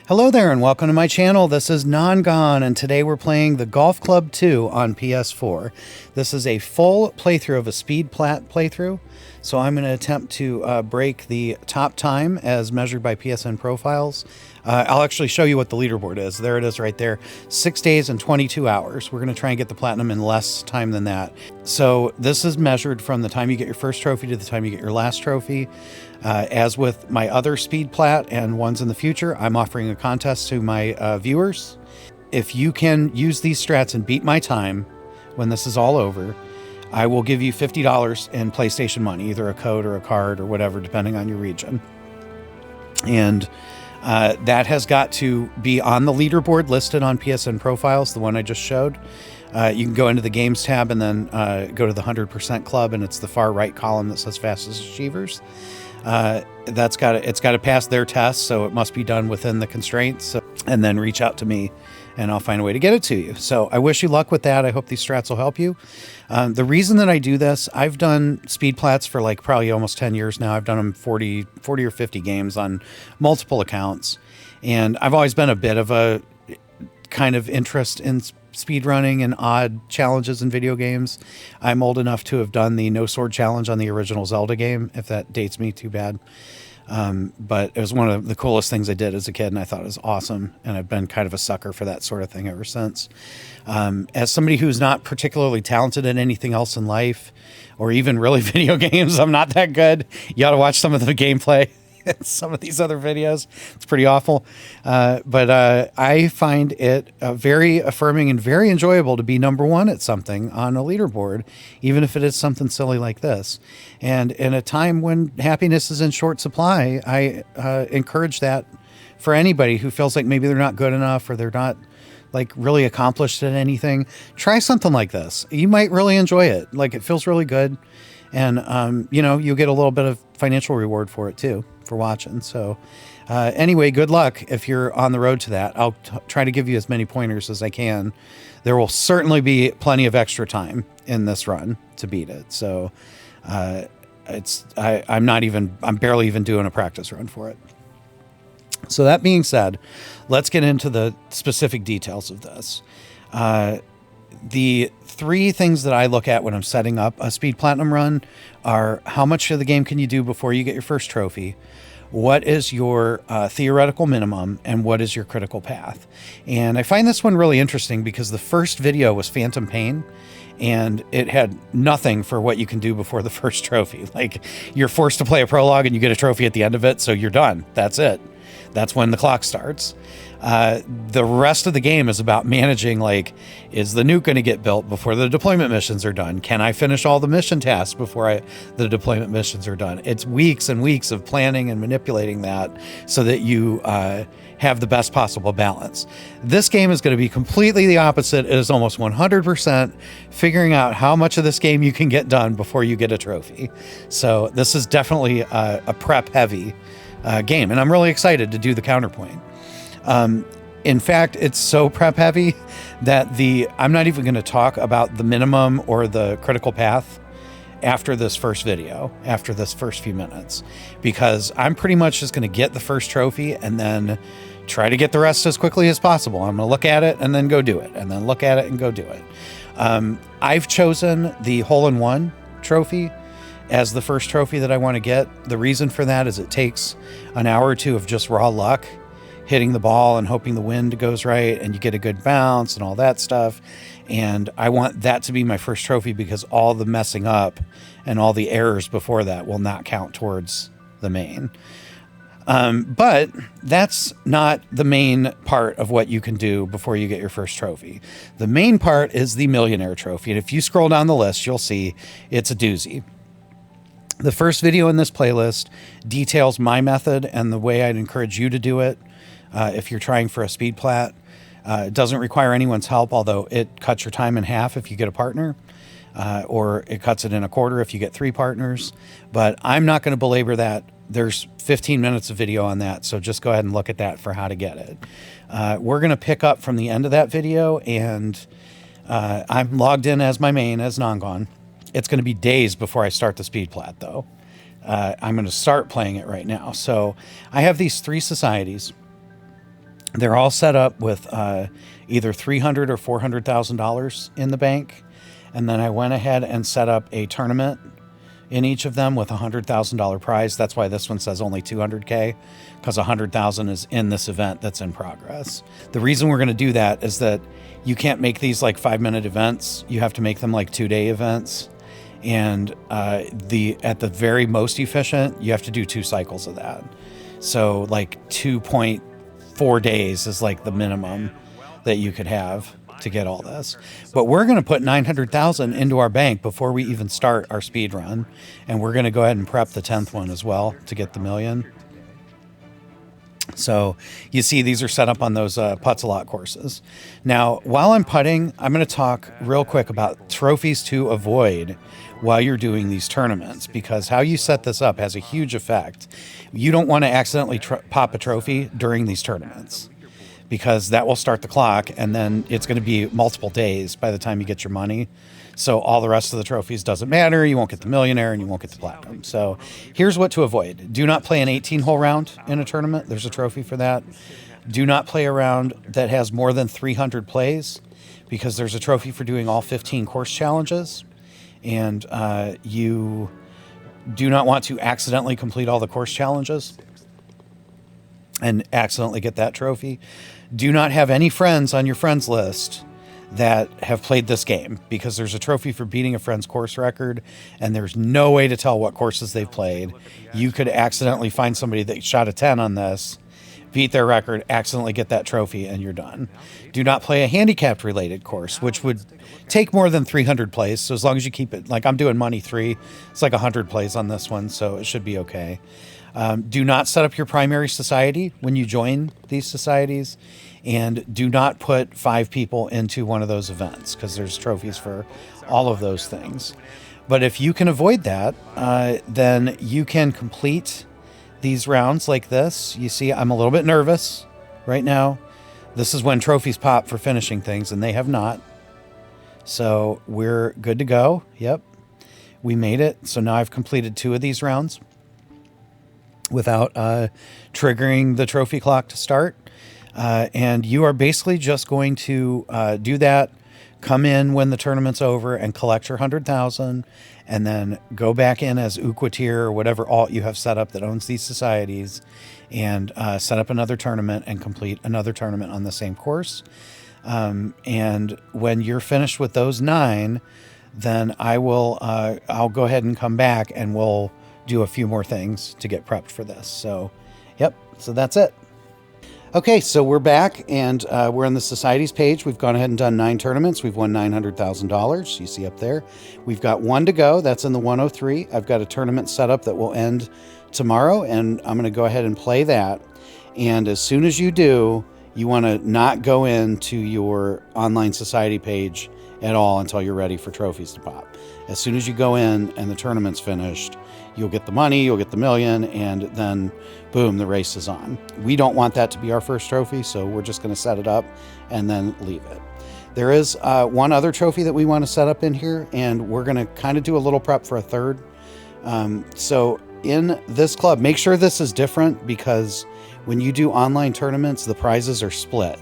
Hello there and welcome to my channel. This is Non-Gone and today we're playing the Golf Club 2 on PS4. This is a full playthrough of a speed plat playthrough. So I'm going to attempt to break the top time as measured by PSN profiles. I'll actually show you what the leaderboard is. There it is right there. 6 days and 22 hours. We're going to try and get the platinum in less time than that. So this is measured from the time you get your first trophy to the time you get your last trophy. As with my other speed plat and ones in the future, I'm offering a contest to my viewers. If you can use these strats and beat my time when this is all over, I will give you $50 in PlayStation money, either a code or a card or whatever, depending on your region. And that has got to be on the leaderboard listed on PSN profiles, the one I just showed. You can go into the games tab and then go to the 100% club, and it's the far right column that says fastest achievers. It's got to pass their test, so it must be done within the constraints, and then reach out to me and I'll find a way to get it to you. So I wish you luck with that. I hope these strats will help you. The reason that I do this, I've done speed plats for like probably almost 10 years now. I've done them 40 or 50 games on multiple accounts. And I've always been a bit of a kind of interest in speedrunning and odd challenges in video games. I'm old enough to have done the no sword challenge on the original Zelda game, if that dates me, too bad. But it was one of the coolest things I did as a kid, and I thought it was awesome. And I've been kind of a sucker for that sort of thing ever since. As somebody who's not particularly talented at anything else in life, or even really video games, I'm not that good. You ought to watch some of the gameplay. Some of these other videos. It's pretty awful. But I find it very affirming and very enjoyable to be number one at something on a leaderboard, even if it is something silly like this. And in a time when happiness is in short supply, I encourage that for anybody who feels like maybe they're not good enough or they're not like really accomplished at anything. Try something like this. You might really enjoy it. Like, it feels really good. And, you know, you'll get a little bit of financial reward for it too, for watching. So anyway, good luck if you're on the road to that. I'll try to give you as many pointers as I can. There will certainly be plenty of extra time in this run to beat it. So I'm barely even doing a practice run for it. So that being said, let's get into the specific details of this. The three things that I look at when I'm setting up a speed platinum run are: how much of the game can you do before you get your first trophy? What is your theoretical minimum, and what is your critical path? And I find this one really interesting because the first video was Phantom Pain, and it had nothing for what you can do before the first trophy. Like, you're forced to play a prologue and you get a trophy at the end of it, so you're done. That's it. That's when the clock starts. The rest of the game is about managing, like, is the nuke going to get built before the deployment missions are done? Can I finish all the mission tasks before the deployment missions are done? It's weeks and weeks of planning and manipulating that so that you have the best possible balance. This game is going to be completely the opposite. It is almost 100% figuring out how much of this game you can get done before you get a trophy. So this is definitely a prep heavy game, and I'm really excited to do the counterpoint. In fact, it's so prep heavy that I'm not even going to talk about the minimum or the critical path after this first video, after this first few minutes, because I'm pretty much just going to get the first trophy and then try to get the rest as quickly as possible. I'm going to look at it and then go do it, and then look at it and go do it. I've chosen the hole-in-one trophy as the first trophy that I want to get. The reason for that is it takes an hour or two of just raw luck, hitting the ball and hoping the wind goes right and you get a good bounce and all that stuff. And I want that to be my first trophy because all the messing up and all the errors before that will not count towards the main. But that's not the main part of what you can do before you get your first trophy. The main part is the Millionaire trophy. And if you scroll down the list, you'll see it's a doozy. The first video in this playlist details my method and the way I'd encourage you to do it. If you're trying for a speed plat, it doesn't require anyone's help, although it cuts your time in half if you get a partner, or it cuts it in a quarter if you get 3 partners. But I'm not going to belabor that. There's 15 minutes of video on that, so just go ahead and look at that for how to get it. We're going to pick up from the end of that video, and I'm logged in as my main, as Non-Gone. It's going to be days before I start the speed plat, though. I'm going to start playing it right now. So I have these 3 societies. They're all set up with either $300,000 or $400,000 in the bank. And then I went ahead and set up a tournament in each of them with a $100,000 prize. That's why this one says only 200K, because 100,000 is in this event that's in progress. The reason we're going to do that is that you can't make these like 5-minute events. You have to make them like 2-day events. And at the very most efficient, you have to do 2 cycles of that. So like 2.4 days is like the minimum that you could have to get all this. But we're going to put 900,000 into our bank before we even start our speed run. And we're going to go ahead and prep the 10th one as well to get the million. So you see these are set up on those Putz-a-Lot courses. Now, while I'm putting, I'm going to talk real quick about trophies to avoid while you're doing these tournaments, because how you set this up has a huge effect. You don't want to accidentally pop a trophy during these tournaments, because that will start the clock, and then it's going to be multiple days by the time you get your money. So all the rest of the trophies doesn't matter. You won't get the Millionaire, and you won't get the Platinum. So here's what to avoid. Do not play an 18-hole round in a tournament. There's a trophy for that. Do not play a round that has more than 300 plays, because there's a trophy for doing all 15 course challenges. And you do not want to accidentally complete all the course challenges and accidentally get that trophy. Do not have any friends on your friends list that have played this game, because there's a trophy for beating a friend's course record, and there's no way to tell what courses they've played. You could accidentally find somebody that shot a 10 on this, beat their record, accidentally get that trophy, and you're done. Do not play a handicapped related course, which would take more than 300 plays. So as long as you keep it, like I'm doing money 3, it's like 100 plays on this one, so it should be okay. Do not set up your primary society when you join these societies, and do not put 5 people into one of those events, because there's trophies for all of those things. But if you can avoid that, then you can complete these rounds like this. You see, I'm a little bit nervous right now. This is when trophies pop for finishing things, and they have not. So we're good to go. Yep, we made it. So now I've completed 2 of these rounds without triggering the trophy clock to start. And you are basically just going to do that, come in when the tournament's over and collect your 100,000, and then go back in as Uquatier or whatever alt you have set up that owns these societies, and set up another tournament and complete another tournament on the same course. And when you're finished with those 9, then I'll go ahead and come back and we'll do a few more things to get prepped for this. So, yep. So that's it. Okay, so we're back, and we're on the Societies page. We've gone ahead and done 9 tournaments. We've won $900,000. You see up there. We've got 1 to go. That's in the 103. I've got a tournament set up that will end tomorrow, and I'm going to go ahead and play that. And as soon as you do, you want to not go into your online society page at all until you're ready for trophies to pop. As soon as you go in and the tournament's finished, you'll get the money, you'll get the million, and then boom, the race is on. We don't want that to be our first trophy, so we're just going to set it up and then leave it. There is one other trophy that we want to set up in here, and we're going to kind of do a little prep for a third. So in this club, make sure this is different, because when you do online tournaments, the prizes are split.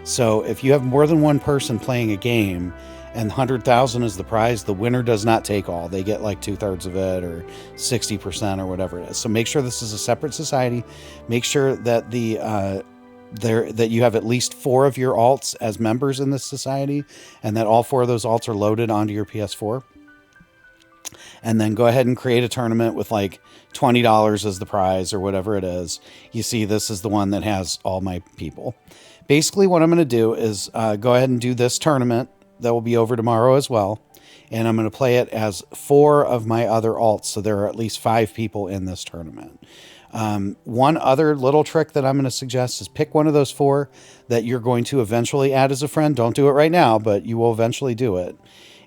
So if you have more than one person playing a game and 100,000 is the prize, the winner does not take all. They get like 2/3 of it, or 60%, or whatever it is. So make sure this is a separate society. Make sure that that you have at least 4 of your alts as members in this society, and that all 4 of those alts are loaded onto your PS4. And then go ahead and create a tournament with like $20 as the prize, or whatever it is. You see, this is the one that has all my people. Basically, what I'm going to do is go ahead and do this tournament. That will be over tomorrow as well. And I'm going to play it as 4 of my other alts. So there are at least 5 people in this tournament. One other little trick that I'm going to suggest is pick one of those 4 that you're going to eventually add as a friend. Don't do it right now, but you will eventually do it.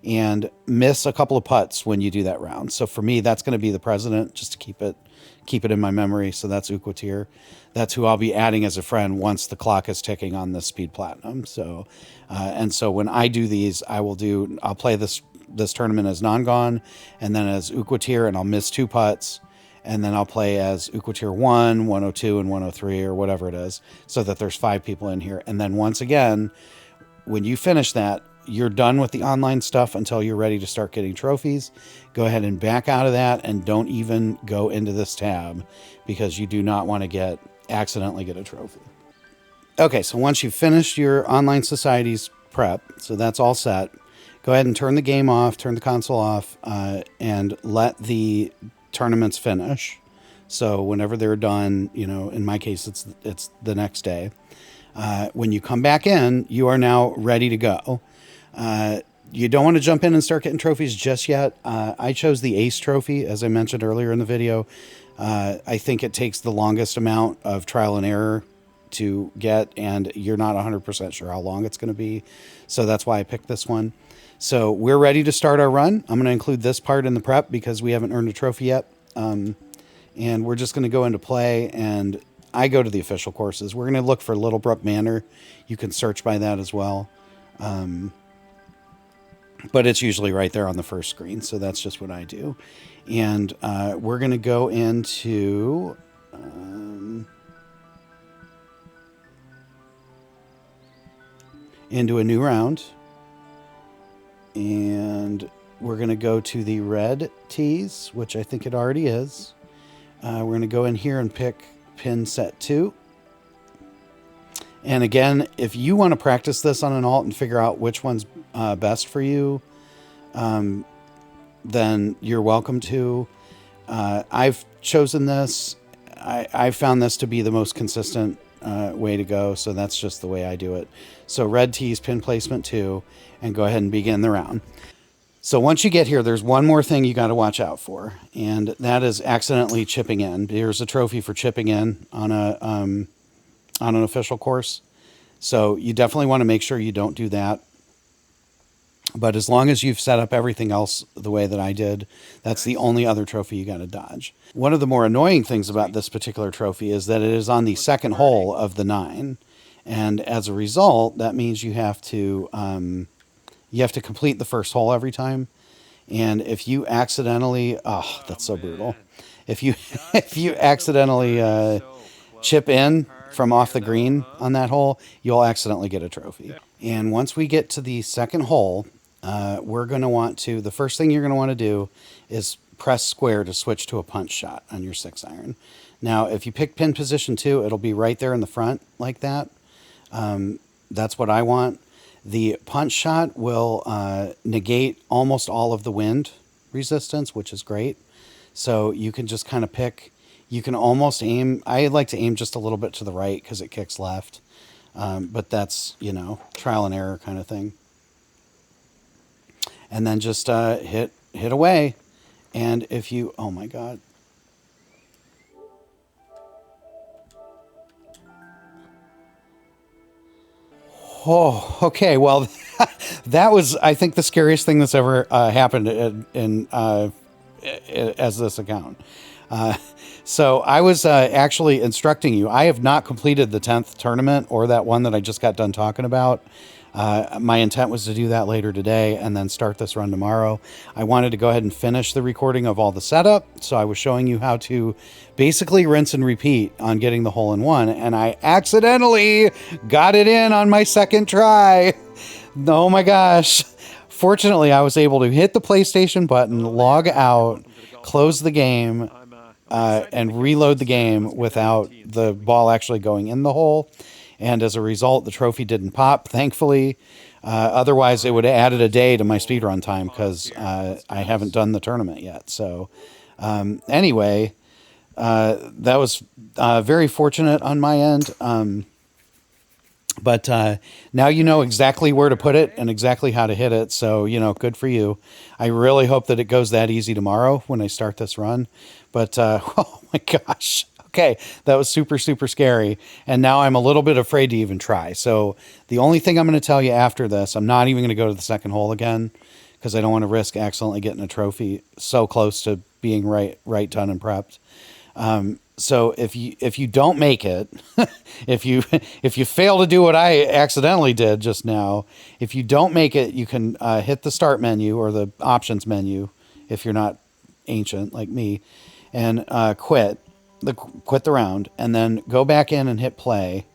And miss a couple of putts when you do that round. So for me, that's going to be the president, just to keep it in my memory. So that's Uquatier. That's who I'll be adding as a friend once the clock is ticking on the Speed Platinum. So, and so when I do these, I'll play this tournament as non-gone, and then as Uquatier, and I'll miss 2 putts, and then I'll play as Ukwa Tier 1, 102, and 103, or whatever it is, so that there's 5 people in here. And then once again, when you finish that, you're done with the online stuff until you're ready to start getting trophies. Go ahead and back out of that and don't even go into this tab, because you do not want to accidentally get a trophy. Okay, so once you've finished your online societies prep, so that's all set, go ahead and turn the game off, turn the console off, and let the tournaments finish. So whenever they're done, you know, in my case, it's the next day. When you come back in, you are now ready to go. You don't want to jump in and start getting trophies just yet. I chose the Ace trophy, as I mentioned earlier in the video. I think it takes the longest amount of trial and error to get, and you're not 100% sure how long it's going to be. So that's why I picked this one. So we're ready to start our run. I'm going to include this part in the prep because we haven't earned a trophy yet. And we're just going to go into play, and I go to the official courses. We're going to look for Littlebrook Manor. You can search by that as well. But it's usually right there on the first screen. So that's just what I do. And we're going to go into... into a new round, and we're going to go to the red tees, which I think it already is. We're going to go in here and pick pin set 2. And again, if you want to practice this on an alt and figure out which one's best for you, then you're welcome to. I've chosen this. I found this to be the most consistent way to go, so that's just the way I do it. So red tees, pin placement 2, and go ahead and begin the round. So once you get here, there's one more thing you got to watch out for, and that is accidentally chipping in. There's a trophy for chipping in on an official course, so you definitely want to make sure you don't do that. But as long as you've set up everything else the way that I did, that's the only other trophy you got to dodge. One of the more annoying things about this particular trophy is that it is on the second hole of the 9. And as a result, that means you have to complete the first hole every time. And if you accidentally, oh, that's so brutal. If you accidentally chip in from off the green on that hole, you'll accidentally get a trophy. And once we get to the second hole, we're going to want to, the first thing you're going to want to do is press square to switch to a punch shot on your 6-iron. Now, if you pick pin position 2, it'll be right there in the front like that. That's what I want. The punch shot will negate almost all of the wind resistance, which is great. So you can just kind of pick, you can almost aim, I like to aim just a little bit to the right because it kicks left. But that's, you know, trial and error kind of thing. And then just hit away. And if you, oh my God. Oh, okay. Well, that was, I think, the scariest thing that's ever happened as this account. So I was actually instructing you. I have not completed the 10th tournament or that one that I just got done talking about. My intent was to do that later today and then start this run tomorrow. I wanted to go ahead and finish the recording of all the setup. So I was showing you how to basically rinse and repeat on getting the hole-in-one. And I accidentally got it in on my second try. Oh my gosh. Fortunately, I was able to hit the PlayStation button, log out, close the game, and reload the game without the ball actually going in the hole. And as a result, the trophy didn't pop, thankfully. Otherwise, it would have added a day to my speedrun time because I haven't done the tournament yet. So anyway, that was very fortunate on my end. But now you know exactly where to put it and exactly how to hit it. So, you know, good for you. I really hope that it goes that easy tomorrow when I start this run. But, oh my gosh. Okay, that was super, super scary. And now I'm a little bit afraid to even try. So the only thing I'm going to tell you after this, I'm not even going to go to the second hole again because I don't want to risk accidentally getting a trophy so close to being right done and prepped. So if you don't make it, if you fail to do what I accidentally did just now, if you don't make it, you can hit the start menu or the options menu if you're not ancient like me. and quit the round, and then go back in and hit play.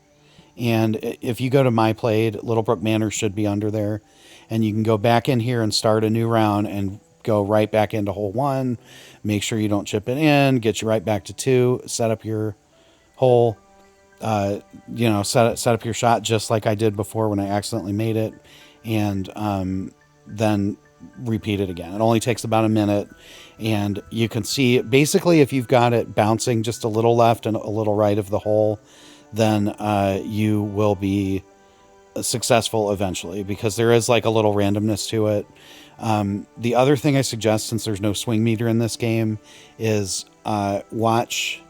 And if you go to My Played, Littlebrook Manor should be under there, and you can go back in here and start a new round and go right back into hole 1. Make sure you don't chip it in. Get you right back to 2. Set up your hole. Set up your shot just like I did before when I accidentally made it, and then repeat it again. It only takes about a minute, and you can see basically if you've got it bouncing just a little left and a little right of the hole, then you will be successful eventually, because there is like a little randomness to it. The other thing I suggest, since there's no swing meter in this game, is watch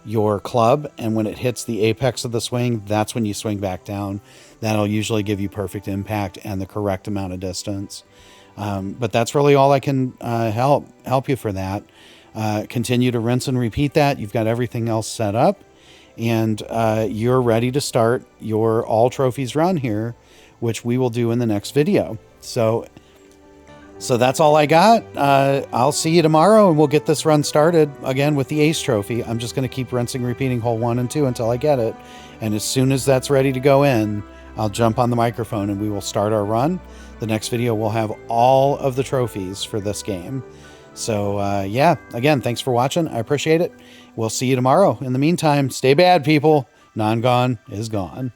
your club, and when it hits the apex of the swing, that's when you swing back down. That'll usually give you perfect impact and the correct amount of distance. But that's really all I can help you for that. Continue to rinse and repeat that. You've got everything else set up, and you're ready to start your all trophies run here, which we will do in the next video. So that's all I got. I'll see you tomorrow, and we'll get this run started again with the Ace Trophy. I'm just going to keep rinsing, repeating hole 1 and 2 until I get it. And as soon as that's ready to go in, I'll jump on the microphone and we will start our run. The next video will have all of the trophies for this game. So, yeah, again, thanks for watching. I appreciate it. We'll see you tomorrow. In the meantime, stay bad, people. Non-gone is gone.